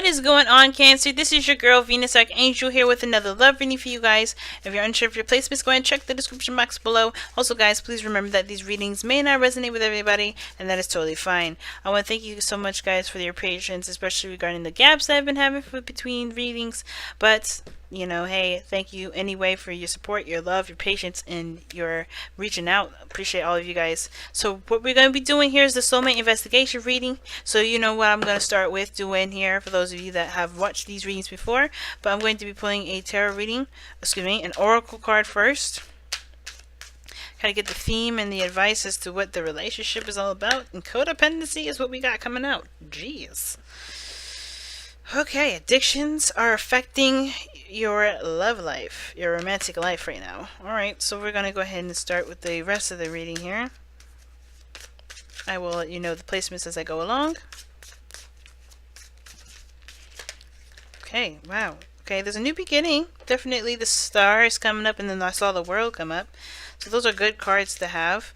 is going on, Cancer? This is your girl, Venus Archangel, here with another love reading for you guys. If you're unsure of your placements, go ahead and check the description box below. Also, guys, please remember that these readings may not resonate with everybody, and that is totally fine. I want to thank you so much, guys, for your patience, especially regarding the gaps that I've been having between readings. But you know, hey, thank you anyway for your support, your love, your patience, and your reaching out. Appreciate all of you guys. So what we're going to be doing here is the soulmate investigation reading. So you know what I'm going to start with doing here for those of you that have watched these readings before. But I'm going to be pulling a tarot reading, an oracle card first. Kind of get the theme and the advice as to what the relationship is all about. And codependency is what we got coming out. Jeez. Okay, addictions are affecting your love life, your romantic life right now. Alright, so we're going to go ahead and start with the rest of the reading here. I will let you know the placements as I go along. Okay, wow. Okay, there's a new beginning. Definitely the star is coming up, and then I saw the world come up. So those are good cards to have.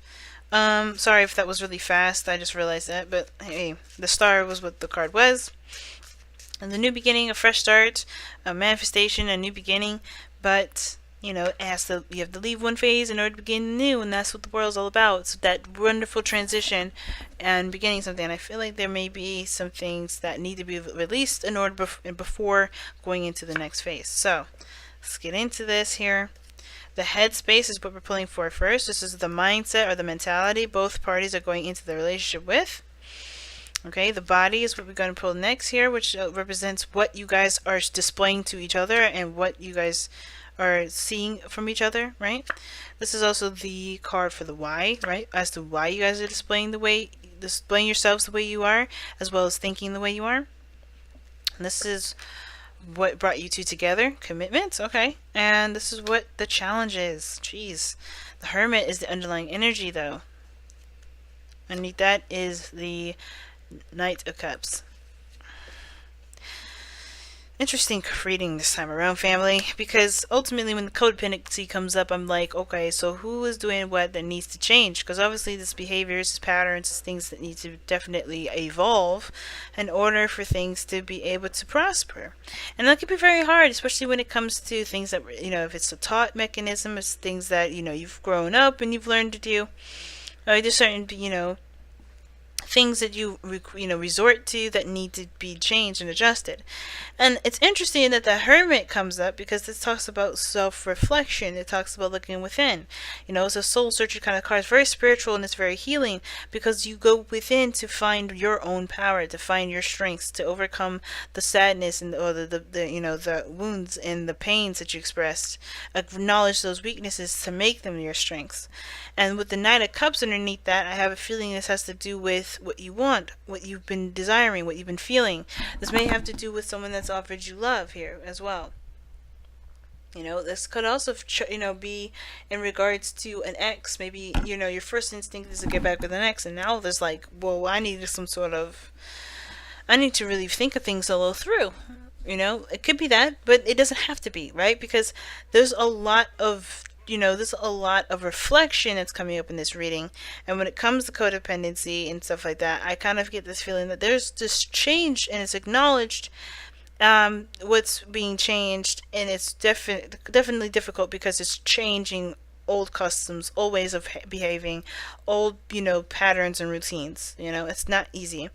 Sorry if that was really fast. I just realized that. But hey, the star was what the card was. And the new beginning, a fresh start, a manifestation, a new beginning. But, you know, you have to leave one phase in order to begin new, and that's what the world's all about. So that wonderful transition and beginning something. And I feel like there may be some things that need to be released in order before going into the next phase. So let's get into this here. The headspace is what we're pulling for first. This is the mindset or the mentality both parties are going into the relationship with. Okay, the body is what we're going to pull next here, which represents what you guys are displaying to each other and what you guys are seeing from each other, right? This is also the card for the why, right? As to why you guys are displaying yourselves the way you are, as well as thinking the way you are. And this is what brought you two together, commitment, okay. And this is what the challenge is. Jeez. The Hermit is the underlying energy, though. Underneath that is the Knight of Cups. Interesting reading this time around, family, because ultimately when the codependency comes up, I'm like, okay, so who is doing what that needs to change? Because obviously this behaviors, this patterns, this things that need to definitely evolve in order for things to be able to prosper. And that can be very hard, especially when it comes to things that, you know, if it's a taught mechanism, it's things that, you know, you've grown up and you've learned to do. There's certain, you know, things that you resort to that need to be changed and adjusted. And it's interesting that the Hermit comes up because this talks about self-reflection. It talks about looking within. You know, it's a soul searcher kind of card. It's very spiritual and it's very healing because you go within to find your own power, to find your strengths, to overcome the sadness and or the wounds and the pains that you expressed. Acknowledge those weaknesses to make them your strengths. And with the Knight of Cups underneath that, I have a feeling this has to do with what you want, what you've been desiring, what you've been feeling. This may have to do with someone that's offered you love here as well. You know, this could also, be in regards to an ex. Maybe, you know, your first instinct is to get back with an ex, and now there's like, well, I need to really think of things a little through. You know, it could be that, but it doesn't have to be, right? Because there's a lot of reflection that's coming up in this reading. And when it comes to codependency and stuff like that, I kind of get this feeling that there's this change and it's acknowledged what's being changed, and it's definitely difficult because it's changing old customs, old ways of behaving, old, patterns and routines. It's not easy.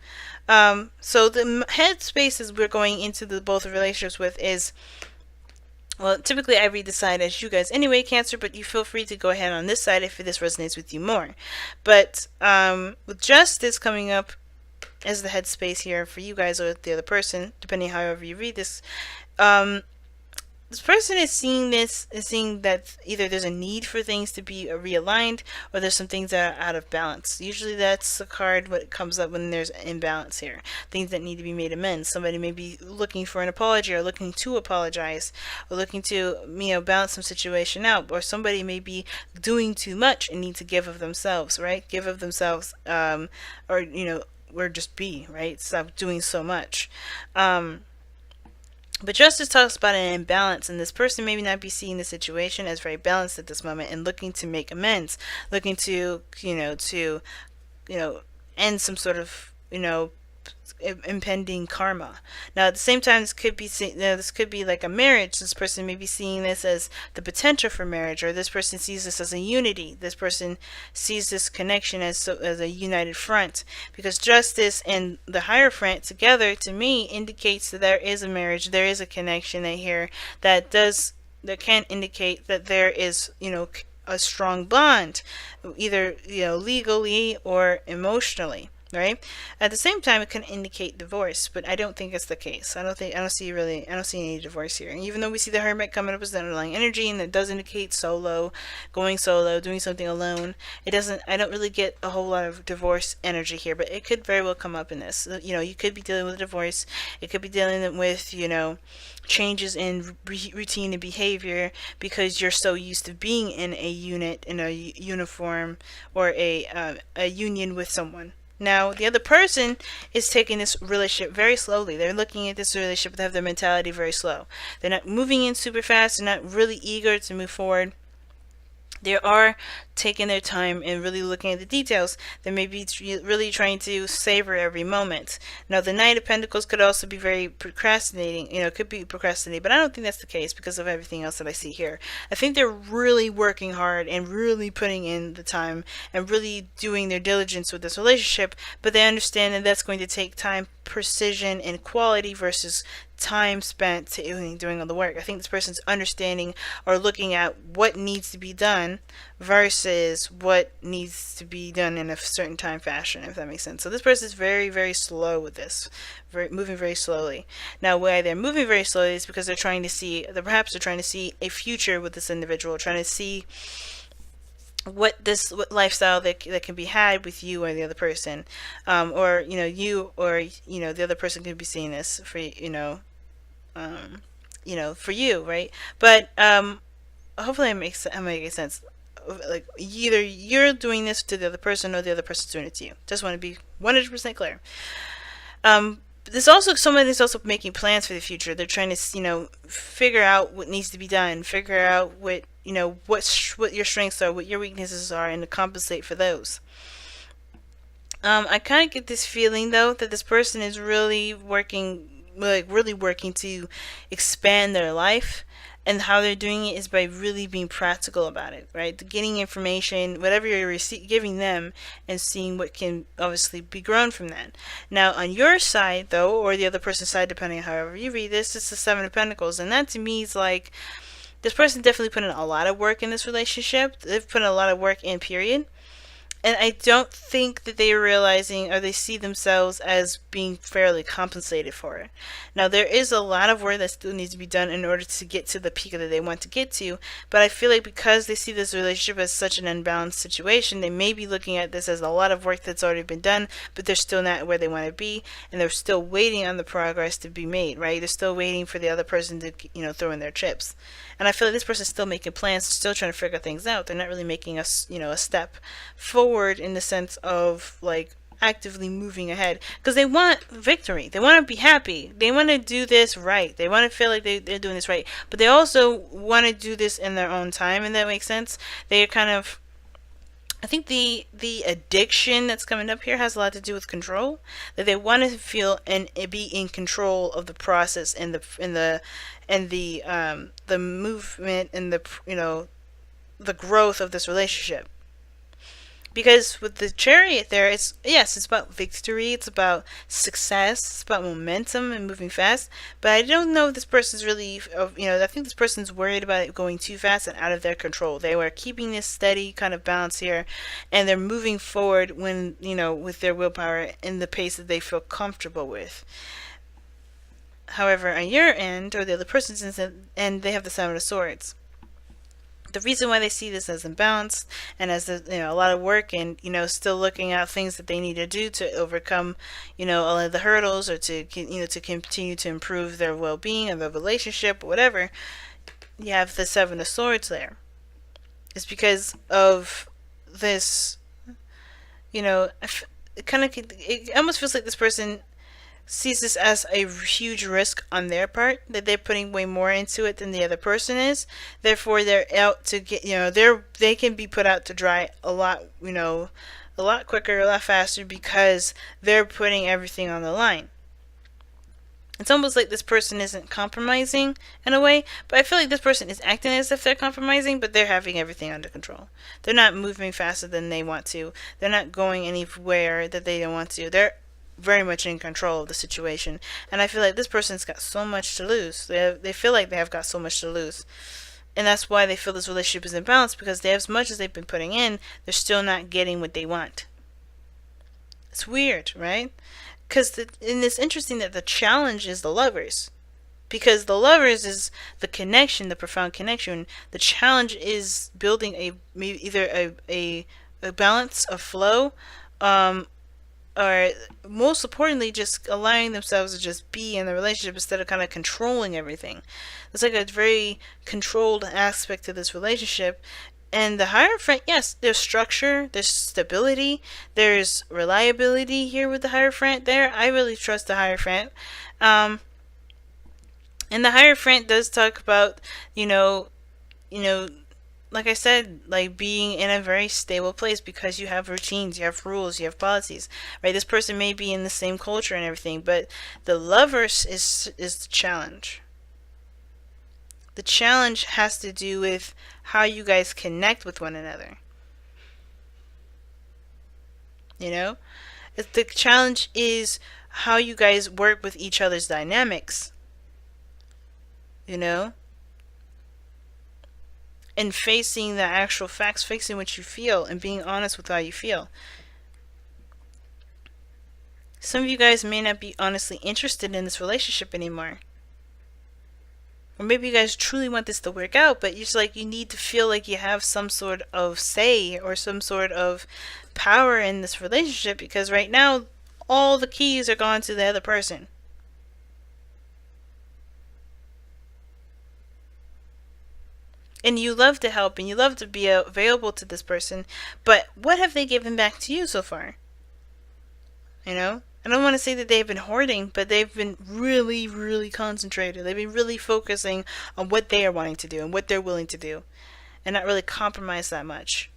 So the headspaces we're going into both relationships with is, well, typically I read the side as you guys anyway, Cancer, but you feel free to go ahead on this side if this resonates with you more. But with Justice coming up as the headspace here for you guys or the other person, depending however you read this, this person is seeing that either there's a need for things to be realigned or there's some things that are out of balance. Usually that's the card what comes up when there's imbalance here. Things that need to be made amends. Somebody may be looking for an apology or looking to apologize or looking to balance some situation out, or somebody may be doing too much and need to give of themselves, right? Give of themselves or just be, right? Stop doing so much. But Justice talks about an imbalance, and this person may not be seeing the situation as very balanced at this moment and looking to make amends, looking to, end some sort of, impending karma. Now, at the same time, this could be like a marriage. This person may be seeing this as the potential for marriage, or this person sees this as a unity. This person sees this connection as a united front, because justice and the Hierophant together, to me, indicates that there is a marriage, there is a connection here that can indicate that there is, a strong bond, either legally or emotionally. Right. At the same time, it can indicate divorce, but I don't think it's the case. I don't see any divorce here. And even though we see the Hermit coming up as the underlying energy, and it does indicate going solo, doing something alone, it doesn't. I don't really get a whole lot of divorce energy here, but it could very well come up in this. You could be dealing with a divorce. It could be dealing with changes in routine and behavior, because you're so used to being in a unit, in a uniform, or a union with someone. Now, the other person is taking this relationship very slowly. They're looking at this relationship, they have their mentality very slow. They're not moving in super fast. They're not really eager to move forward. They are taking their time and really looking at the details. They may be really trying to savor every moment. Now, the Knight of Pentacles could also be very procrastinating. Could be procrastinating, but I don't think that's the case because of everything else that I see here. I think they're really working hard and really putting in the time and really doing their diligence with this relationship, but they understand that that's going to take time, precision, and quality versus time spent doing all the work. I think this person's understanding or looking at what needs to be done versus what needs to be done in a certain time fashion, if that makes sense. So this person is very, very slow with this, moving very slowly. Now, why they're moving very slowly is because perhaps they're trying to see a future with this individual, trying to see what lifestyle that can be had with you or the other person, or you or the other person could be seeing this for for you, right? But hopefully I'm making sense. Like, either you're doing this to the other person or the other person's doing it to you. Just want to be 100% clear. Somebody's also making plans for the future. They're trying to figure out what needs to be done, figure out what your strengths are, what your weaknesses are, and to compensate for those. I kind of get this feeling, though, that this person is really working to expand their life, and how they're doing it is by really being practical about it, right? Getting information, whatever you're giving them, and seeing what can obviously be grown from that. Now, on your side, though, or the other person's side, depending on however you read this, it's the Seven of Pentacles, and that to me is like, this person definitely put in a lot of work in this relationship. They've put in a lot of work in, period. And I don't think that they are realizing, or they see themselves as being fairly compensated for it. Now, there is a lot of work that still needs to be done in order to get to the peak that they want to get to. But I feel like because they see this relationship as such an unbalanced situation, they may be looking at this as a lot of work that's already been done, but they're still not where they want to be. And they're still waiting on the progress to be made, right? They're still waiting for the other person to, throw in their chips. And I feel like this person's still making plans, still trying to figure things out. They're not really making a step forward in the sense of like actively moving ahead, because they want victory. They want to be happy. They want to do this right. They want to feel like they're doing this right. But they also want to do this in their own time, and that makes sense. They're kind of, I think the addiction that's coming up here has a lot to do with control. That they want to feel and be in control of the process and the movement and the growth of this relationship. Because with the Chariot there, it's about victory, it's about success, it's about momentum and moving fast. But I don't know if this person's really, I think this person's worried about it going too fast and out of their control. They were keeping this steady kind of balance here, and they're moving forward when, with their willpower in the pace that they feel comfortable with. However, on your end, or the other person's end, they have the Seven of Swords. The reason why they see this as imbalanced and as a lot of work, and still looking at things that they need to do to overcome all of the hurdles, or to to continue to improve their well-being and their relationship, or whatever, you have the Seven of Swords there. It's because of this, it almost feels like this person sees this as a huge risk on their part, that they're putting way more into it than the other person is. Therefore, they're out to get, they can be put out to dry a lot, a lot quicker, a lot faster, because they're putting everything on the line. It's almost like this person isn't compromising in a way, but I feel like this person is acting as if they're compromising, but they're having everything under control. They're not moving faster than they want to. They're not going anywhere that they don't want to. They're very much in control of the situation. And I feel like this person's got so much to lose. They feel like they have got so much to lose. And that's why they feel this relationship is imbalanced, because they, as much as they've been putting in, they're still not getting what they want. It's weird, right? Because and it's interesting that the challenge is the lovers, because the lovers is the connection, the profound connection. The challenge is building either a balance, a flow, or most importantly, just allowing themselves to just be in the relationship instead of kind of controlling everything. It's like a very controlled aspect to this relationship. And the Hierophant, yes, there's structure, there's stability, there's reliability here with the Hierophant there. I really trust the Hierophant. And the Hierophant does talk about, like I said, like being in a very stable place because you have routines, you have rules, you have policies, right? This person may be in the same culture and everything, but the Lovers is the challenge. The challenge has to do with how you guys connect with one another. The challenge is how you guys work with each other's dynamics. And facing the actual facts, facing what you feel, and being honest with how you feel. Some of you guys may not be honestly interested in this relationship anymore. Or maybe you guys truly want this to work out, but you need to feel like you have some sort of say or some sort of power in this relationship, because right now all the keys are gone to the other person. And you love to help and you love to be available to this person, but what have they given back to you so far? I don't want to say that they've been hoarding, but they've been really, really concentrated. They've been really focusing on what they are wanting to do and what they're willing to do, and not really compromise that much.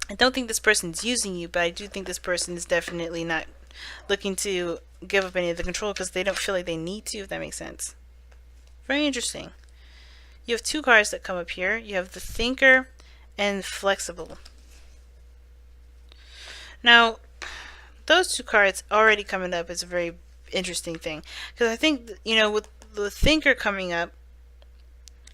I don't think this person's using you, but I do think this person is definitely not looking to give up any of the control because they don't feel like they need to, if that makes sense. Very interesting. You have two cards that come up here. You have the Thinker and Flexible. Now, those two cards already coming up is a very interesting thing. Because I think, with the Thinker coming up,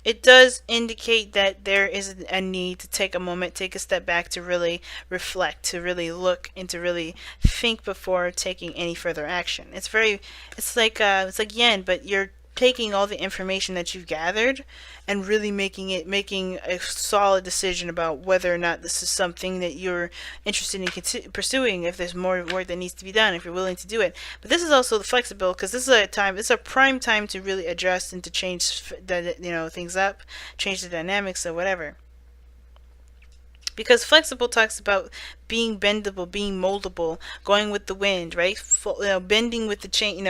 it does indicate that there is a need to take a moment, take a step back to really reflect, to really look, and to really think before taking any further action. It's like yen, but you're taking all the information that you've gathered and really making a solid decision about whether or not this is something that you're interested in pursuing, if there's more work that needs to be done, if you're willing to do it. But this is also the flexible, because this is it's a prime time to really adjust and to change things up, change the dynamics or whatever. Because flexible talks about being bendable, being moldable, going with the wind, right? Bending with the change,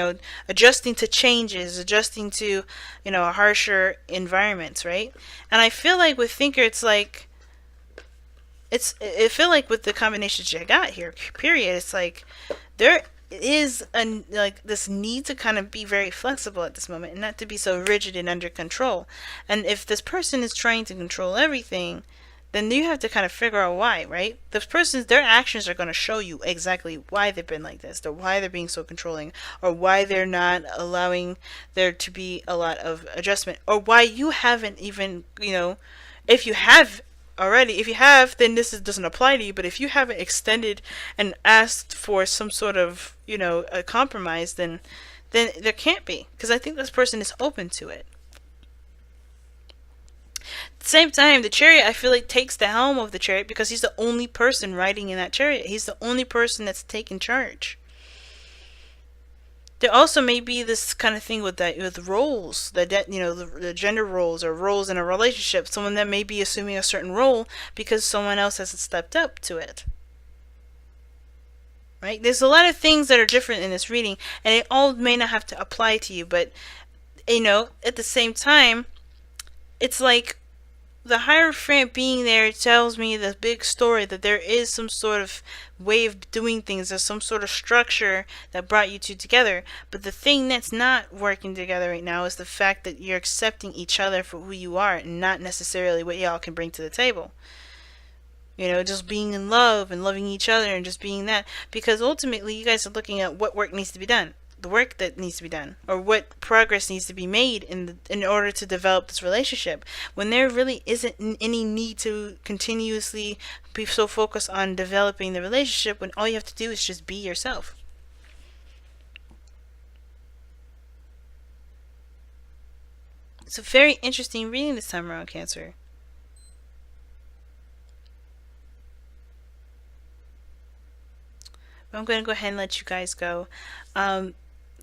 adjusting to changes, adjusting to, harsher environments, right? And I feel like with Thinker, I feel like with the combinations you got here, period, it's like there is this need to kind of be very flexible at this moment and not to be so rigid and under control. And if this person is trying to control everything, then you have to kind of figure out why, right? Their actions are going to show you exactly why they've been like this, or why they're being so controlling, or why they're not allowing there to be a lot of adjustment, or why you haven't even, if you have, then this doesn't apply to you, but if you haven't extended and asked for some sort of, a compromise, then there can't be, because I think this person is open to it. At the same time, the Chariot, I feel like, takes the helm of the Chariot because he's the only person riding in that Chariot. He's the only person that's taking charge. There also may be this kind of thing with roles, the gender roles or roles in a relationship. Someone that may be assuming a certain role because someone else hasn't stepped up to it. Right? There's a lot of things that are different in this reading, and it all may not have to apply to you, but at the same time, it's like the Hierophant being there tells me the big story that there is some sort of way of doing things. There's some sort of structure that brought you two together. But the thing that's not working together right now is the fact that you're accepting each other for who you are and not necessarily what y'all can bring to the table. You know, just being in love and loving each other and just being that. Because ultimately, you guys are looking at what work needs to be done. The work that needs to be done, or what progress needs to be made in order to develop this relationship, when there really isn't any need to continuously be so focused on developing the relationship, when all you have to do is just be yourself. It's a very interesting reading this time around, Cancer. I'm going to go ahead and let you guys go.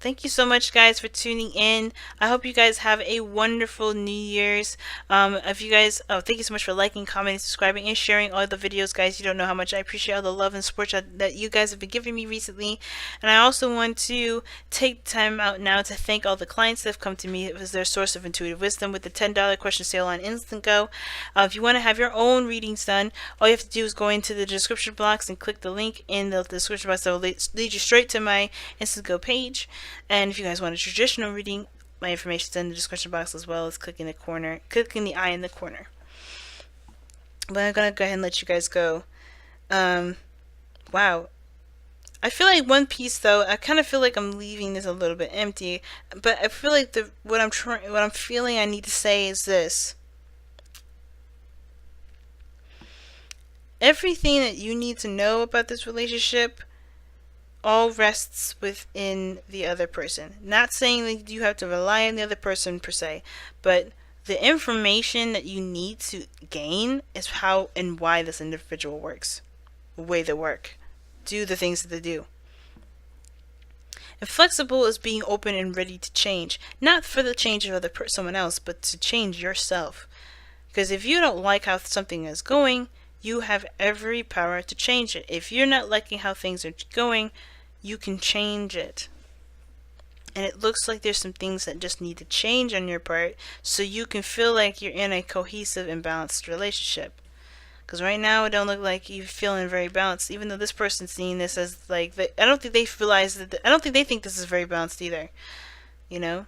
Thank you so much, guys, for tuning in. I hope you guys have a wonderful New Year's. If you guys, thank you so much for liking, commenting, subscribing, and sharing all the videos, guys. You don't know how much I appreciate all the love and support that you guys have been giving me recently. And I also want to take time out now to thank all the clients that have come to me as their source of intuitive wisdom with the $10 question sale on Instant Go. If you want to have your own readings done, all you have to do is go into the description box and click the link in the description box that will lead you straight to my Instant Go page. And if you guys want a traditional reading, my information is in the description box, as well as clicking the eye in the corner. But I'm gonna go ahead and let you guys go. Wow. I feel like one piece though, I kind of feel like I'm leaving this a little bit empty, but I feel like what I'm feeling I need to say is this. Everything that you need to know about this relationship all rests within the other person. Not saying that you have to rely on the other person per se, but the information that you need to gain is how and why this individual works, the way they work, do the things that they do. And flexible is being open and ready to change, not for the change of someone else, but to change yourself. Because if you don't like how something is going, you have every power to change it. If you're not liking how things are going, you can change it. And it looks like there's some things that just need to change on your part so you can feel like you're in a cohesive and balanced relationship. Because right now it don't look like you're feeling very balanced, even though this person's seeing this as like, I don't think they realize that, I don't think they think this is very balanced either. You know?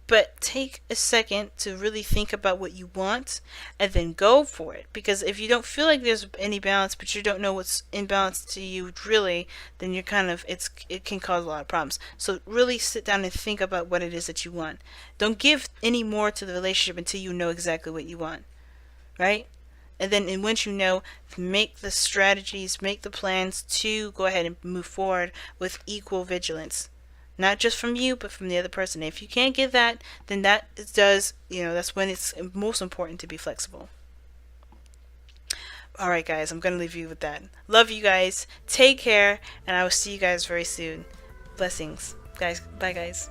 But take a second to really think about what you want and then go for it. Because if you don't feel like there's any balance, but you don't know what's in balance to you really, then you're kind of, it can cause a lot of problems. So really sit down and think about what it is that you want. Don't give any more to the relationship until you know exactly what you want. Right? And then once you know, make the strategies, make the plans to go ahead and move forward with equal vigilance. Not just from you, but from the other person. If you can't get that, then that does, that's when it's most important to be flexible. Alright guys, I'm going to leave you with that. Love you guys. Take care, and I will see you guys very soon. Blessings. Guys, bye guys.